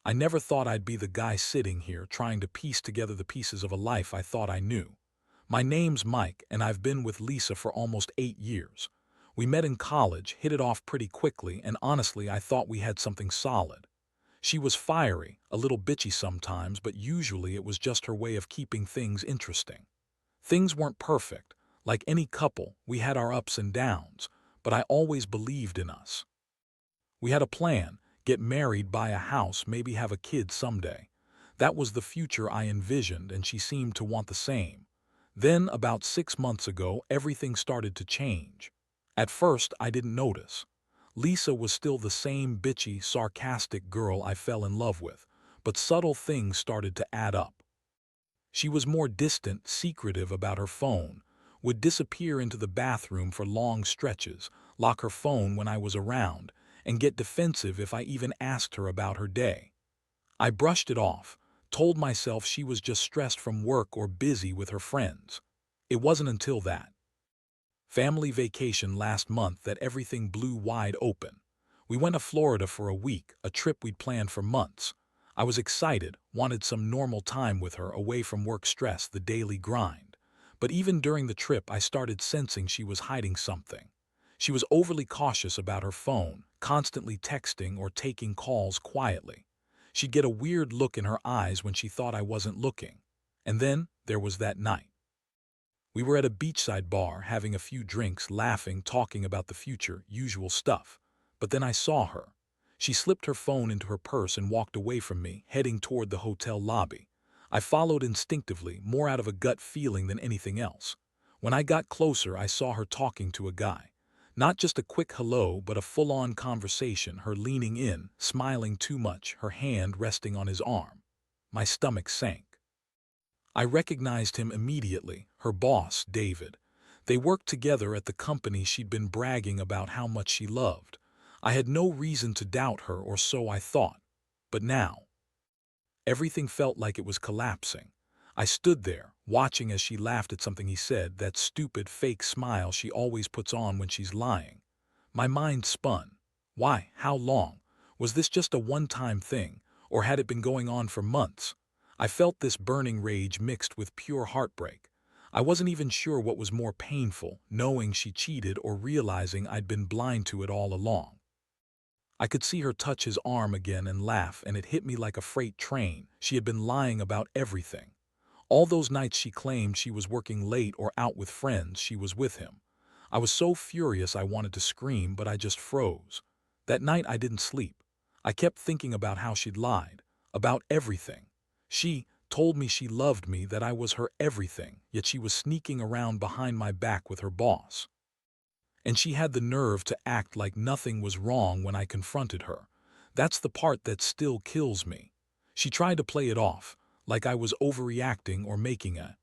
I never thought I'd be the guy sitting here trying to piece together the pieces of a life I thought I knew. My name's Mike, and I've been with Lisa for almost 8 years. We met in college, hit it off pretty quickly, and honestly, I thought we had something solid. She was fiery, a little bitchy sometimes, but usually it was just her way of keeping things interesting. Things weren't perfect. Like any couple, we had our ups and downs, but I always believed in us. We had a plan: get married, buy a house, maybe have a kid someday. That was the future I envisioned, and she seemed to want the same. Then, about 6 months ago, everything started to change. At first, I didn't notice. Lisa was still the same bitchy, sarcastic girl I fell in love with, but subtle things started to add up. She was more distant, secretive about her phone, would disappear into the bathroom for long stretches, lock her phone when I was around, and get defensive if I even asked her about her day. I brushed it off, told myself she was just stressed from work or busy with her friends. It wasn't until that family vacation last month that everything blew wide open. We went to Florida for a week, a trip we'd planned for months. I was excited, wanted some normal time with her, away from work stress, the daily grind. But even during the trip, I started sensing she was hiding something. She was overly cautious about her phone, constantly texting or taking calls quietly. She'd get a weird look in her eyes when she thought I wasn't looking. And then there was that night. We were at a beachside bar, having a few drinks, laughing, talking about the future, usual stuff. But then I saw her. She slipped her phone into her purse and walked away from me, heading toward the hotel lobby. I followed instinctively, more out of a gut feeling than anything else. When I got closer, I saw her talking to a guy. Not just a quick hello, but a full-on conversation, her leaning in, smiling too much, her hand resting on his arm. My stomach sank. I recognized him immediately, her boss, David. They worked together at the company she'd been bragging about how much she loved. I had no reason to doubt her, or so I thought. But now, everything felt like it was collapsing. I stood there, watching as she laughed at something he said, that stupid fake smile she always puts on when she's lying. My mind spun. Why? How long? Was this just a one-time thing, or had it been going on for months? I felt this burning rage mixed with pure heartbreak. I wasn't even sure what was more painful, knowing she cheated or realizing I'd been blind to it all along. I could see her touch his arm again and laugh, and it hit me like a freight train. She had been lying about everything. All those nights she claimed she was working late or out with friends, she was with him. I was so furious I wanted to scream, but I just froze. That night I didn't sleep. I kept thinking about how she'd lied, about everything. She told me she loved me, that I was her everything, yet she was sneaking around behind my back with her boss. And she had the nerve to act like nothing was wrong when I confronted her. That's the part that still kills me. She tried to play it off, like I was overreacting or making a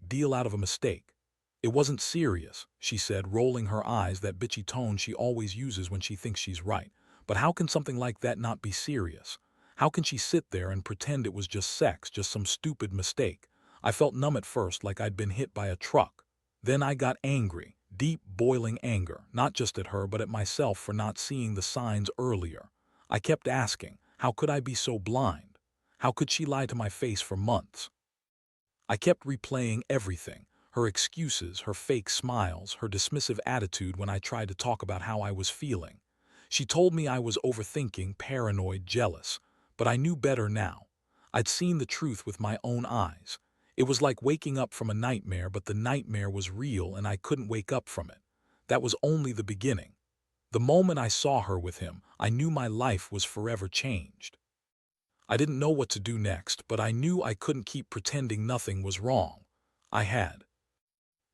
deal out of a mistake. It wasn't serious, she said, rolling her eyes, that bitchy tone she always uses when she thinks she's right. But how can something like that not be serious? How can she sit there and pretend it was just sex, just some stupid mistake? I felt numb at first, like I'd been hit by a truck. Then I got angry, deep, boiling anger, not just at her but at myself for not seeing the signs earlier. I kept asking, how could I be so blind? How could she lie to my face for months? I kept replaying everything: her excuses, her fake smiles, her dismissive attitude when I tried to talk about how I was feeling. She told me I was overthinking, paranoid, jealous. But I knew better now. I'd seen the truth with my own eyes. It was like waking up from a nightmare, but the nightmare was real and I couldn't wake up from it. That was only the beginning. The moment I saw her with him, I knew my life was forever changed. I didn't know what to do next, but I knew I couldn't keep pretending nothing was wrong. I had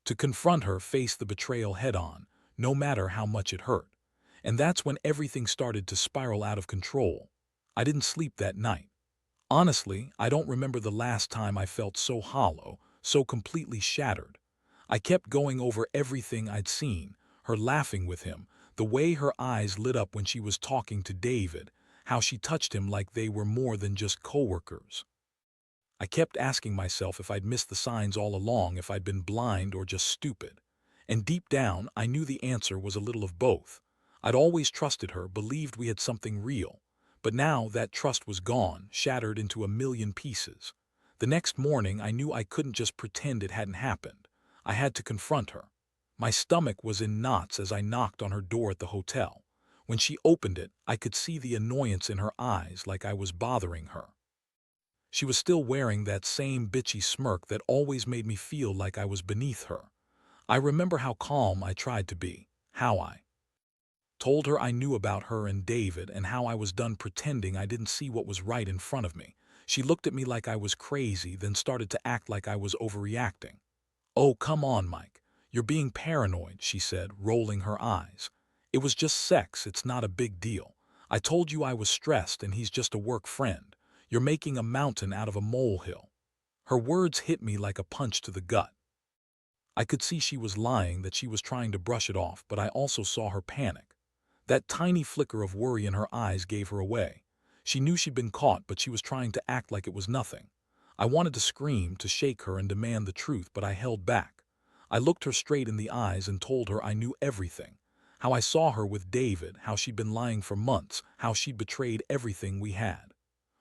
to confront her, face the betrayal head on, no matter how much it hurt. And that's when everything started to spiral out of control. I didn't sleep that night. Honestly, I don't remember the last time I felt so hollow, so completely shattered. I kept going over everything I'd seen: her laughing with him, the way her eyes lit up when she was talking to David, how she touched him like they were more than just coworkers. I kept asking myself if I'd missed the signs all along, if I'd been blind or just stupid. And deep down, I knew the answer was a little of both. I'd always trusted her, believed we had something real. But now that trust was gone, shattered into a million pieces. The next morning, I knew I couldn't just pretend it hadn't happened. I had to confront her. My stomach was in knots as I knocked on her door at the hotel. When she opened it, I could see the annoyance in her eyes, like I was bothering her. She was still wearing that same bitchy smirk that always made me feel like I was beneath her. I remember how calm I tried to be, how I told her I knew about her and David and how I was done pretending I didn't see what was right in front of me. She looked at me like I was crazy, then started to act like I was overreacting. "Oh, come on, Mike. You're being paranoid," she said, rolling her eyes. "It was just sex, it's not a big deal. I told you I was stressed and he's just a work friend. You're making a mountain out of a molehill." Her words hit me like a punch to the gut. I could see she was lying, that she was trying to brush it off, but I also saw her panic. That tiny flicker of worry in her eyes gave her away. She knew she'd been caught, but she was trying to act like it was nothing. I wanted to scream, to shake her and demand the truth, but I held back. I looked her straight in the eyes and told her I knew everything. How I saw her with David, how she'd been lying for months, how she'd betrayed everything we had.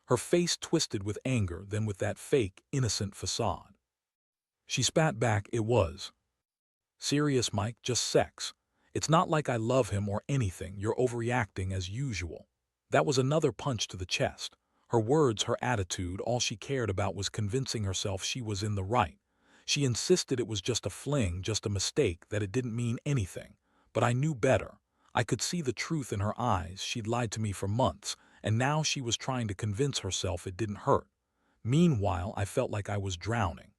Her face twisted with anger, then with that fake, innocent facade. She spat back, "It was serious, Mike, just sex. It's not like I love him or anything. You're overreacting as usual." That was another punch to the chest. Her words, her attitude, all she cared about was convincing herself she was in the right. She insisted it was just a fling, just a mistake, that it didn't mean anything. But I knew better. I could see the truth in her eyes. She'd lied to me for months, and now she was trying to convince herself it didn't hurt. Meanwhile, I felt like I was drowning.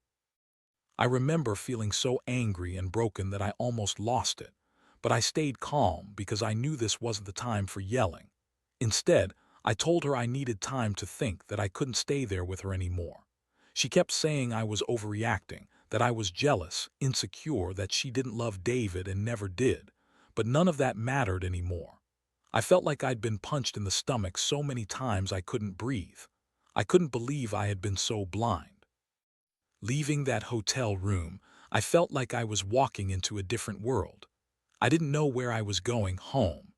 I remember feeling so angry and broken that I almost lost it. But I stayed calm because I knew this wasn't the time for yelling. Instead, I told her I needed time to think, that I couldn't stay there with her anymore. She kept saying I was overreacting, that I was jealous, insecure, that she didn't love David and never did. But none of that mattered anymore. I felt like I'd been punched in the stomach so many times I couldn't breathe. I couldn't believe I had been so blind. Leaving that hotel room, I felt like I was walking into a different world. I didn't know where I was going, home,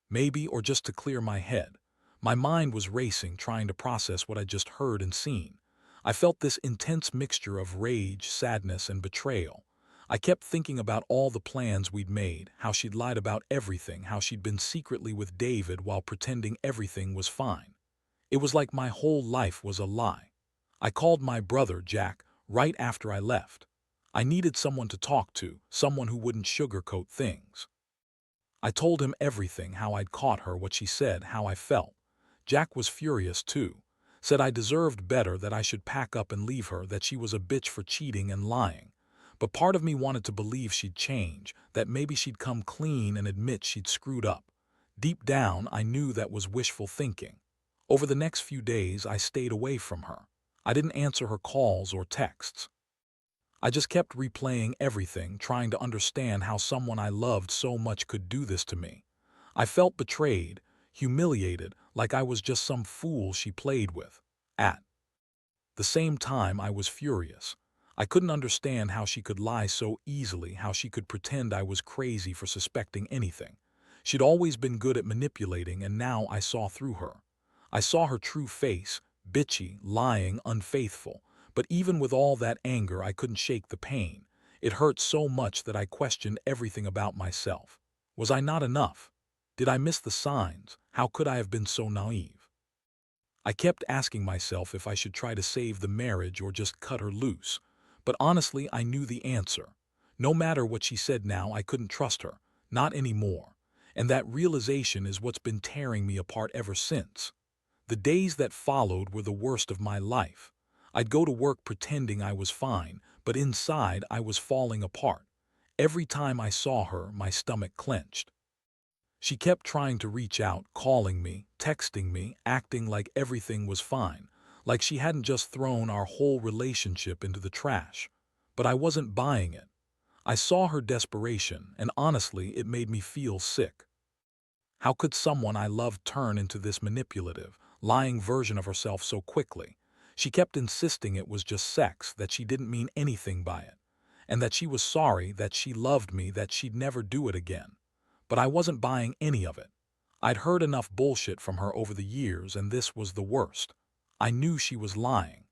maybe, or just to clear my head. My mind was racing, trying to process what I'd just heard and seen. I felt this intense mixture of rage, sadness, and betrayal. I kept thinking about all the plans we'd made, how she'd lied about everything, how she'd been secretly with David while pretending everything was fine. It was like my whole life was a lie. I called my brother, Jack, right after I left. I needed someone to talk to, someone who wouldn't sugarcoat things. I told him everything, how I'd caught her, what she said, how I felt. Jack was furious too. Said I deserved better, that I should pack up and leave her, that she was a bitch for cheating and lying. But part of me wanted to believe she'd change, that maybe she'd come clean and admit she'd screwed up. Deep down, I knew that was wishful thinking. Over the next few days, I stayed away from her. I didn't answer her calls or texts. I just kept replaying everything, trying to understand how someone I loved so much could do this to me. I felt betrayed, humiliated, like I was just some fool she played with. At the same time, I was furious. I couldn't understand how she could lie so easily, how she could pretend I was crazy for suspecting anything. She'd always been good at manipulating, and now I saw through her. I saw her true face, bitchy, lying, unfaithful. But even with all that anger, I couldn't shake the pain. It hurt so much that I questioned everything about myself. Was I not enough? Did I miss the signs? How could I have been so naive? I kept asking myself if I should try to save the marriage or just cut her loose. But honestly, I knew the answer. No matter what she said now, I couldn't trust her. Not anymore. And that realization is what's been tearing me apart ever since. The days that followed were the worst of my life. I'd go to work pretending I was fine, but inside I was falling apart. Every time I saw her, my stomach clenched. She kept trying to reach out, calling me, texting me, acting like everything was fine, like she hadn't just thrown our whole relationship into the trash. But I wasn't buying it. I saw her desperation, and honestly, it made me feel sick. How could someone I loved turn into this manipulative, lying version of herself so quickly? She kept insisting it was just sex, that she didn't mean anything by it, and that she was sorry, that she loved me, that she'd never do it again. But I wasn't buying any of it. I'd heard enough bullshit from her over the years, and this was the worst. I knew she was lying.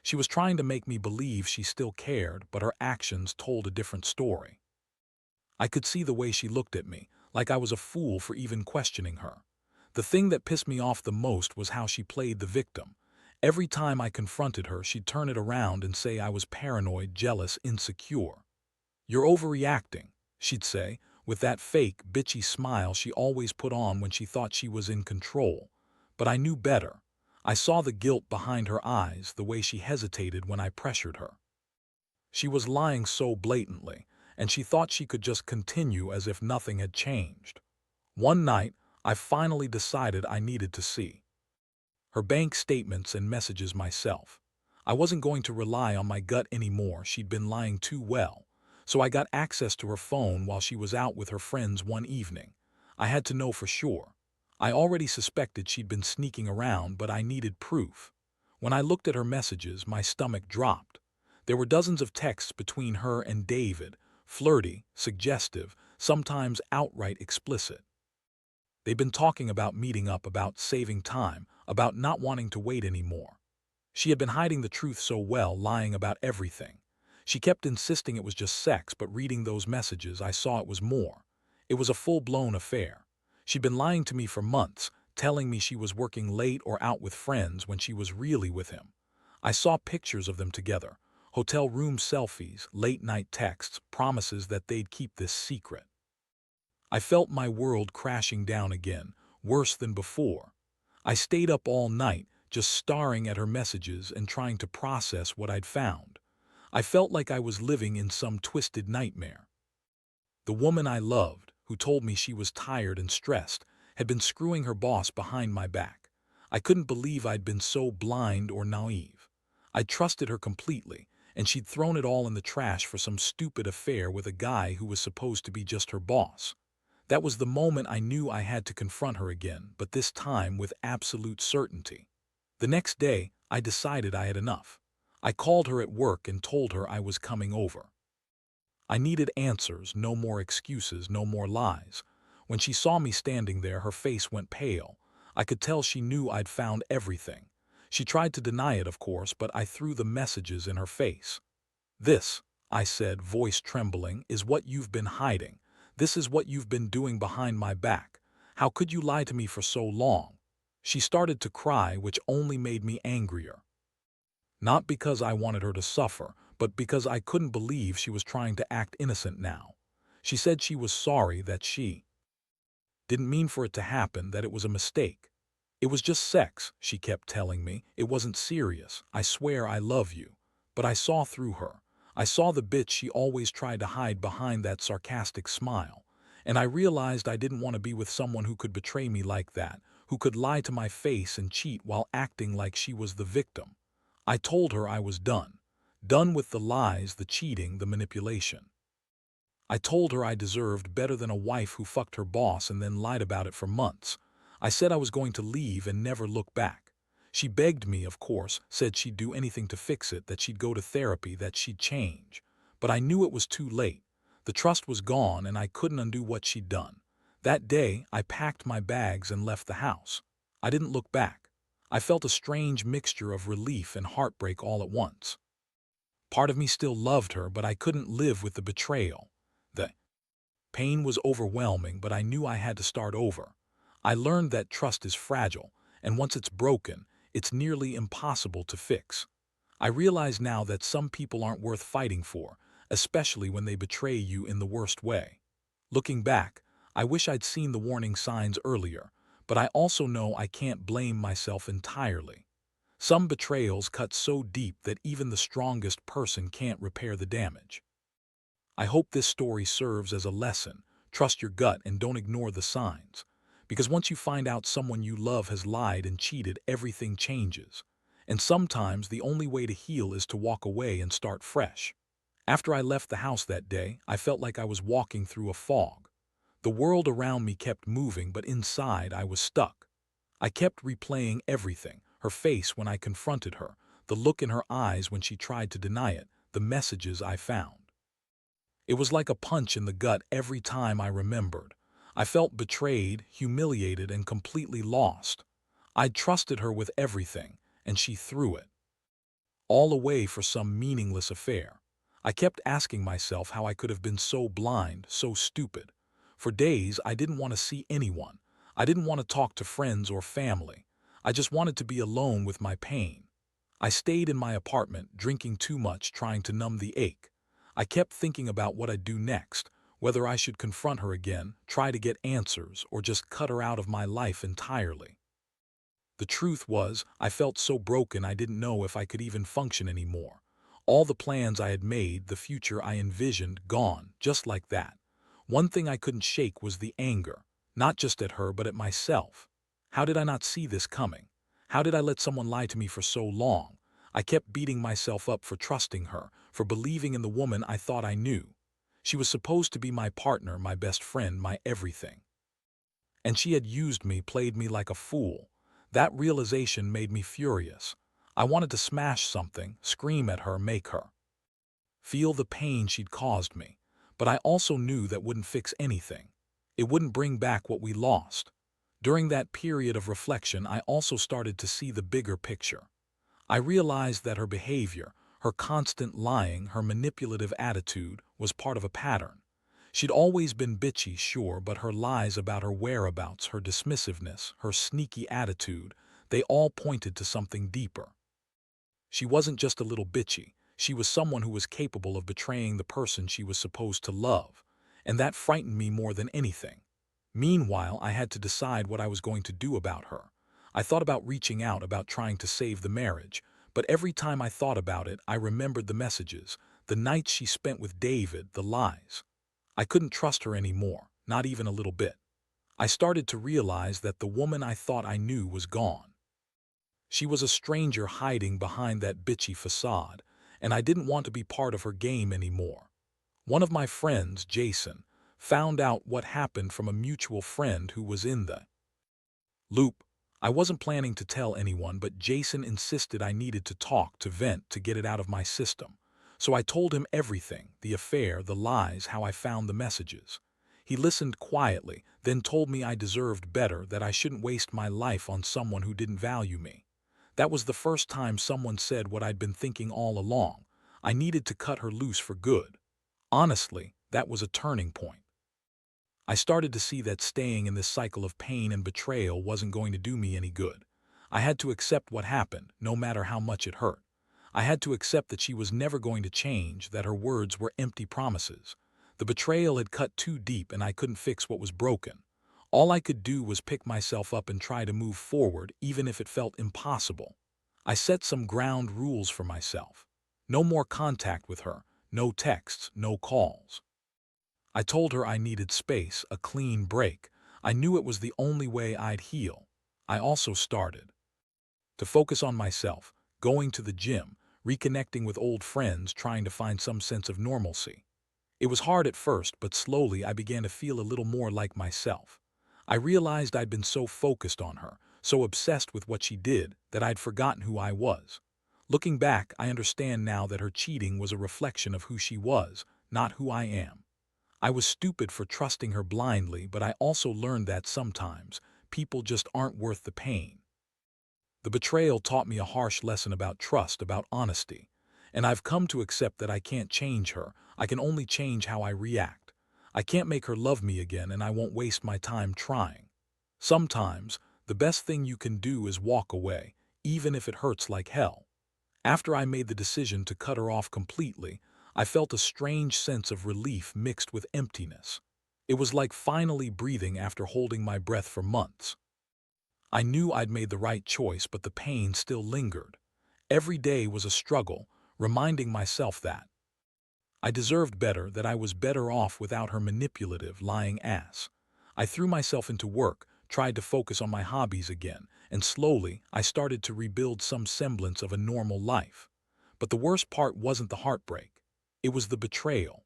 She was trying to make me believe she still cared, but her actions told a different story. I could see the way she looked at me, like I was a fool for even questioning her. The thing that pissed me off the most was how she played the victim. Every time I confronted her, she'd turn it around and say I was paranoid, jealous, insecure. "You're overreacting," she'd say, with that fake, bitchy smile she always put on when she thought she was in control. But I knew better. I saw the guilt behind her eyes, the way she hesitated when I pressured her. She was lying so blatantly, and she thought she could just continue as if nothing had changed. One night, I finally decided I needed to see her bank statements and messages myself. I wasn't going to rely on my gut anymore. She'd been lying too well. So I got access to her phone while she was out with her friends one evening. I had to know for sure. I already suspected she'd been sneaking around, but I needed proof. When I looked at her messages, my stomach dropped. There were dozens of texts between her and David, flirty, suggestive, sometimes outright explicit. They'd been talking about meeting up, about saving time, about not wanting to wait anymore. She had been hiding the truth so well, lying about everything. She kept insisting it was just sex, but reading those messages, I saw it was more. It was a full-blown affair. She'd been lying to me for months, telling me she was working late or out with friends when she was really with him. I saw pictures of them together, hotel room selfies, late-night texts, promises that they'd keep this secret. I felt my world crashing down again, worse than before. I stayed up all night, just staring at her messages and trying to process what I'd found. I felt like I was living in some twisted nightmare. The woman I loved, who told me she was tired and stressed, had been screwing her boss behind my back. I couldn't believe I'd been so blind or naive. I trusted her completely, and she'd thrown it all in the trash for some stupid affair with a guy who was supposed to be just her boss. That was the moment I knew I had to confront her again, but this time with absolute certainty. The next day, I decided I had enough. I called her at work and told her I was coming over. I needed answers, no more excuses, no more lies. When she saw me standing there, her face went pale. I could tell she knew I'd found everything. She tried to deny it, of course, but I threw the messages in her face. "This," I said, voice trembling, "is what you've been hiding. This is what you've been doing behind my back. How could you lie to me for so long?" She started to cry, which only made me angrier. Not because I wanted her to suffer, but because I couldn't believe she was trying to act innocent now. She said she was sorry, that she didn't mean for it to happen, that it was a mistake. "It was just sex," she kept telling me. "It wasn't serious. I swear I love you." But I saw through her. I saw the bitch she always tried to hide behind that sarcastic smile. And I realized I didn't want to be with someone who could betray me like that, who could lie to my face and cheat while acting like she was the victim. I told her I was done. Done with the lies, the cheating, the manipulation. I told her I deserved better than a wife who fucked her boss and then lied about it for months. I said I was going to leave and never look back. She begged me, of course, said she'd do anything to fix it, that she'd go to therapy, that she'd change. But I knew it was too late. The trust was gone and I couldn't undo what she'd done. That day, I packed my bags and left the house. I didn't look back. I felt a strange mixture of relief and heartbreak all at once. Part of me still loved her, but I couldn't live with the betrayal. The pain was overwhelming, but I knew I had to start over. I learned that trust is fragile, and once it's broken, it's nearly impossible to fix. I realize now that some people aren't worth fighting for, especially when they betray you in the worst way. Looking back, I wish I'd seen the warning signs earlier, but I also know I can't blame myself entirely. Some betrayals cut so deep that even the strongest person can't repair the damage. I hope this story serves as a lesson. Trust your gut and don't ignore the signs. Because once you find out someone you love has lied and cheated, everything changes. And sometimes the only way to heal is to walk away and start fresh. After I left the house that day, I felt like I was walking through a fog. The world around me kept moving, but inside I was stuck. I kept replaying everything: her face when I confronted her, the look in her eyes when she tried to deny it, the messages I found. It was like a punch in the gut every time I remembered. I felt betrayed, humiliated, and completely lost. I'd trusted her with everything, and she threw it all away for some meaningless affair. I kept asking myself how I could have been so blind, so stupid. For days, I didn't want to see anyone. I didn't want to talk to friends or family. I just wanted to be alone with my pain. I stayed in my apartment, drinking too much, trying to numb the ache. I kept thinking about what I'd do next, whether I should confront her again, try to get answers, or just cut her out of my life entirely. The truth was, I felt so broken I didn't know if I could even function anymore. All the plans I had made, the future I envisioned, gone, just like that. One thing I couldn't shake was the anger, not just at her but at myself. How did I not see this coming? How did I let someone lie to me for so long? I kept beating myself up for trusting her, for believing in the woman I thought I knew. She was supposed to be my partner, my best friend, my everything. And she had used me, played me like a fool. That realization made me furious. I wanted to smash something, scream at her, make her feel the pain she'd caused me. But I also knew that wouldn't fix anything. It wouldn't bring back what we lost. During that period of reflection, I also started to see the bigger picture. I realized that her behavior, her constant lying, her manipulative attitude, was part of a pattern. She'd always been bitchy, sure, but her lies about her whereabouts, her dismissiveness, her sneaky attitude, they all pointed to something deeper. She wasn't just a little bitchy. She was someone who was capable of betraying the person she was supposed to love, and that frightened me more than anything. Meanwhile, I had to decide what I was going to do about her. I thought about reaching out, about trying to save the marriage, but every time I thought about it, I remembered the messages, the nights she spent with David, the lies. I couldn't trust her anymore, not even a little bit. I started to realize that the woman I thought I knew was gone. She was a stranger hiding behind that bitchy facade, and I didn't want to be part of her game anymore. One of my friends, Jason, found out what happened from a mutual friend who was in the loop. I wasn't planning to tell anyone, but Jason insisted I needed to talk, to vent, to get it out of my system. So I told him everything, the affair, the lies, how I found the messages. He listened quietly, then told me I deserved better, that I shouldn't waste my life on someone who didn't value me. That was the first time someone said what I'd been thinking all along. I needed to cut her loose for good. Honestly, that was a turning point. I started to see that staying in this cycle of pain and betrayal wasn't going to do me any good. I had to accept what happened, no matter how much it hurt. I had to accept that she was never going to change, that her words were empty promises. The betrayal had cut too deep and I couldn't fix what was broken. All I could do was pick myself up and try to move forward, even if it felt impossible. I set some ground rules for myself. No more contact with her, no texts, no calls. I told her I needed space, a clean break. I knew it was the only way I'd heal. I also started to focus on myself, going to the gym, reconnecting with old friends, trying to find some sense of normalcy. It was hard at first, but slowly I began to feel a little more like myself. I realized I'd been so focused on her, so obsessed with what she did, that I'd forgotten who I was. Looking back, I understand now that her cheating was a reflection of who she was, not who I am. I was stupid for trusting her blindly, but I also learned that sometimes people just aren't worth the pain. The betrayal taught me a harsh lesson about trust, about honesty. And I've come to accept that I can't change her. I can only change how I react. I can't make her love me again, and I won't waste my time trying. Sometimes, the best thing you can do is walk away, even if it hurts like hell. After I made the decision to cut her off completely, I felt a strange sense of relief mixed with emptiness. It was like finally breathing after holding my breath for months. I knew I'd made the right choice, but the pain still lingered. Every day was a struggle, reminding myself that I deserved better, that I was better off without her manipulative, lying ass. I threw myself into work, tried to focus on my hobbies again, and slowly I started to rebuild some semblance of a normal life. But the worst part wasn't the heartbreak. It was the betrayal.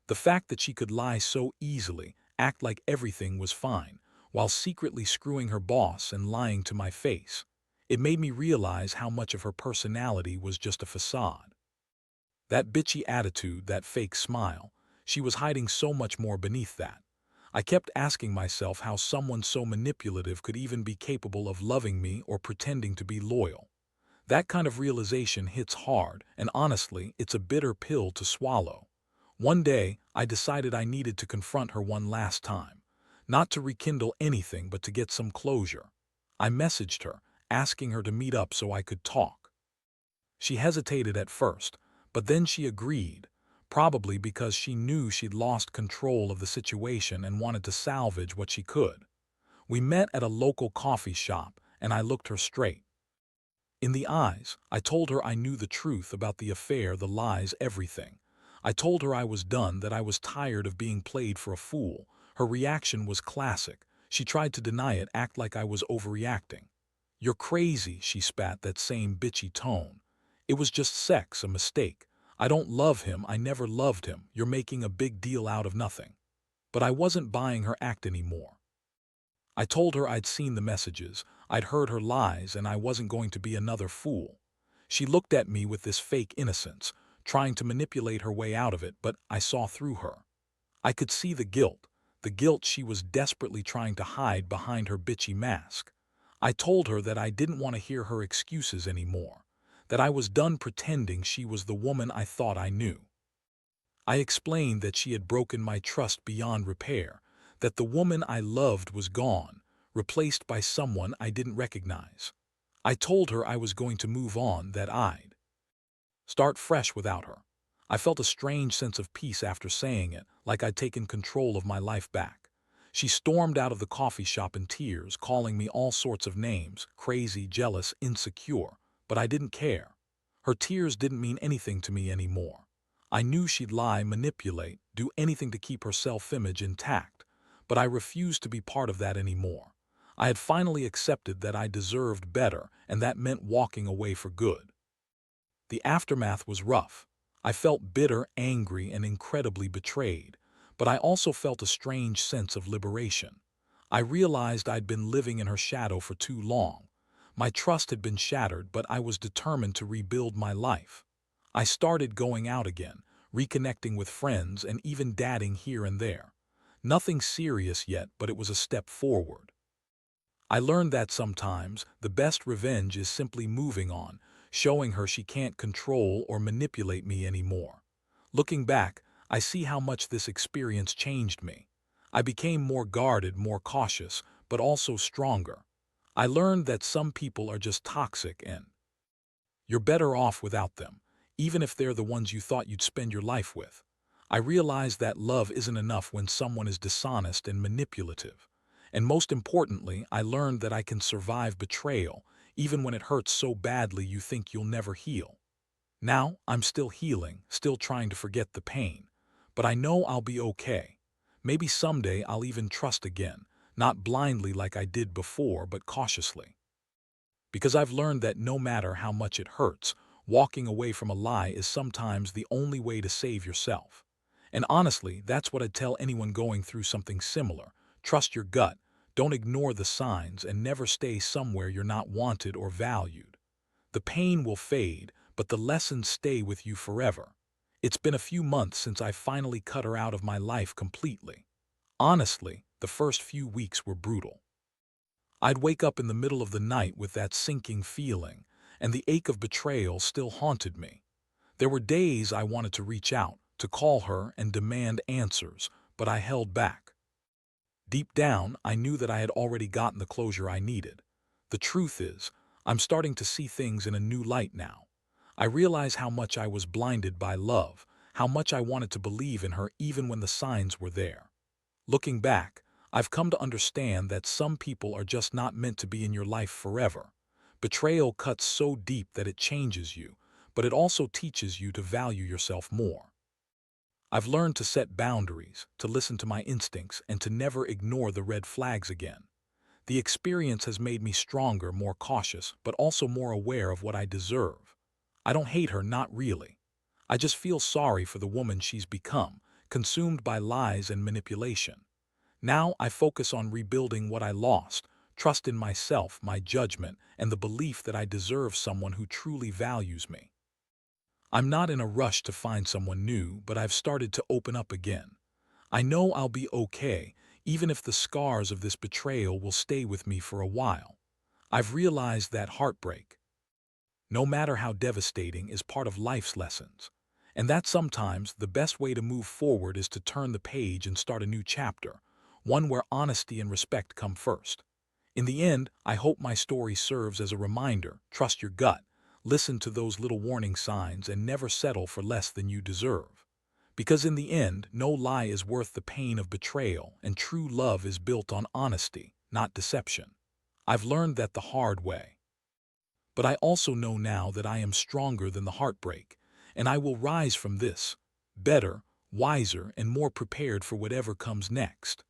The fact that she could lie so easily, act like everything was fine, while secretly screwing her boss and lying to my face. It made me realize how much of her personality was just a facade. That bitchy attitude, that fake smile, she was hiding so much more beneath that. I kept asking myself how someone so manipulative could even be capable of loving me or pretending to be loyal. That kind of realization hits hard, and honestly, it's a bitter pill to swallow. One day, I decided I needed to confront her one last time. Not to rekindle anything, but to get some closure. I messaged her, asking her to meet up so I could talk. She hesitated at first, but then she agreed, probably because she knew she'd lost control of the situation and wanted to salvage what she could. We met at a local coffee shop, and I looked her straight in the eyes. I told her I knew the truth about the affair, the lies, everything. I told her I was done, that I was tired of being played for a fool. Her reaction was classic. She tried to deny it, act like I was overreacting. "You're crazy," she spat, that same bitchy tone. "It was just sex, a mistake. I don't love him, I never loved him. You're making a big deal out of nothing." But I wasn't buying her act anymore. I told her I'd seen the messages, I'd heard her lies, and I wasn't going to be another fool. She looked at me with this fake innocence, trying to manipulate her way out of it, but I saw through her. I could see the guilt she was desperately trying to hide behind her bitchy mask. I told her that I didn't want to hear her excuses anymore, that I was done pretending she was the woman I thought I knew. I explained that she had broken my trust beyond repair, that the woman I loved was gone, replaced by someone I didn't recognize. I told her I was going to move on, that I'd start fresh without her. I felt a strange sense of peace after saying it, like I'd taken control of my life back. She stormed out of the coffee shop in tears, calling me all sorts of names, crazy, jealous, insecure, but I didn't care. Her tears didn't mean anything to me anymore. I knew she'd lie, manipulate, do anything to keep her self-image intact, but I refused to be part of that anymore. I had finally accepted that I deserved better, and that meant walking away for good. The aftermath was rough. I felt bitter, angry, and incredibly betrayed, but I also felt a strange sense of liberation. I realized I'd been living in her shadow for too long. My trust had been shattered, but I was determined to rebuild my life. I started going out again, reconnecting with friends, and even dating here and there. Nothing serious yet, but it was a step forward. I learned that sometimes the best revenge is simply moving on, showing her she can't control or manipulate me anymore. Looking back, I see how much this experience changed me. I became more guarded, more cautious, but also stronger. I learned that some people are just toxic and you're better off without them, even if they're the ones you thought you'd spend your life with. I realized that love isn't enough when someone is dishonest and manipulative. And most importantly, I learned that I can survive betrayal, even when it hurts so badly you think you'll never heal. Now, I'm still healing, still trying to forget the pain. But I know I'll be okay. Maybe someday I'll even trust again, not blindly like I did before, but cautiously. Because I've learned that no matter how much it hurts, walking away from a lie is sometimes the only way to save yourself. And honestly, that's what I'd tell anyone going through something similar. Trust your gut, don't ignore the signs, and never stay somewhere you're not wanted or valued. The pain will fade, but the lessons stay with you forever. It's been a few months since I finally cut her out of my life completely. Honestly, the first few weeks were brutal. I'd wake up in the middle of the night with that sinking feeling, and the ache of betrayal still haunted me. There were days I wanted to reach out, to call her and demand answers, but I held back. Deep down, I knew that I had already gotten the closure I needed. The truth is, I'm starting to see things in a new light now. I realize how much I was blinded by love, how much I wanted to believe in her even when the signs were there. Looking back, I've come to understand that some people are just not meant to be in your life forever. Betrayal cuts so deep that it changes you, but it also teaches you to value yourself more. I've learned to set boundaries, to listen to my instincts, and to never ignore the red flags again. The experience has made me stronger, more cautious, but also more aware of what I deserve. I don't hate her, not really. I just feel sorry for the woman she's become, consumed by lies and manipulation. Now I focus on rebuilding what I lost, trust in myself, my judgment, and the belief that I deserve someone who truly values me. I'm not in a rush to find someone new, but I've started to open up again. I know I'll be okay, even if the scars of this betrayal will stay with me for a while. I've realized that heartbreak, no matter how devastating, is part of life's lessons, and that sometimes the best way to move forward is to turn the page and start a new chapter, one where honesty and respect come first. In the end, I hope my story serves as a reminder: trust your gut, listen to those little warning signs, and never settle for less than you deserve. Because in the end, no lie is worth the pain of betrayal, and true love is built on honesty, not deception. I've learned that the hard way. But I also know now that I am stronger than the heartbreak, and I will rise from this, better, wiser, and more prepared for whatever comes next.